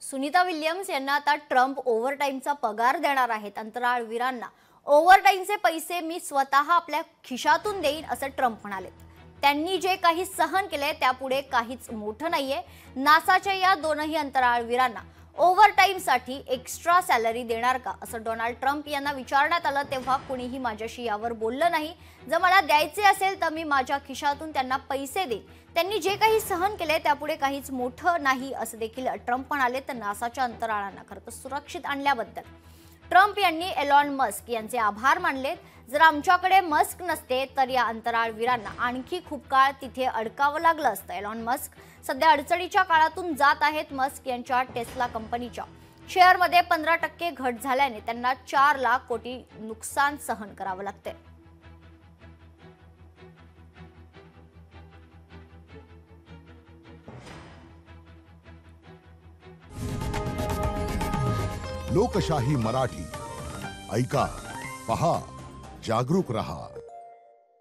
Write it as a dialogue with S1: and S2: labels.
S1: Sunita Williams यांना आता Trump ओव्हरटाईमचा पगार देणार आहेत। अंतराळवीरांना ओव्हरटाईमचे पैसे मी स्वतः आपल्या खिशातून देईन असं ट्रम्प म्हणाले। त्यांनी जे काही सहन केले त्यापुढे काहीच मोठं नाहीये। नासाच्या या दोनही अंतराळवीरांना ओव्हरटाईमसाठी एक्स्ट्रा सॅलरी देणार का असं डोनाल्ड ट्रम्प यांना विचारण्यात आलं तेव्हा कुणीही माझ्याशी यावर बोललं नाही। जर मला द्यायचे असेल तर मी माझ्या खिशातून त्यांना पैसे देईन। त्यांनी जे काही सहन केले त्यापुढे काहीच मोठं नाही असं देखील ट्रम्प म्हणाले। तर नासाच्या अंतराळांना खरं सुरक्षित आणल्याबद्दल ट्रम्प यांनी एलॉन मस्क यांचे आभार मानले। जर आमच्याकडे मस्क नसते तर या अंतराळवीरांना आणखी खूप काळ तिथे अडकावं लागलं असतं। एलॉन मस्क सध्या अडचणीच्या काळातून जात आहेत। मस्क यांच्या टेस्ला कंपनीच्या शेअरमध्ये 15% घट झाल्याने त्यांना 4 लाख कोटी नुकसान सहन करावं लागते।
S2: लोकशाही मराठी ऐका, पहा, जागरूक रहा।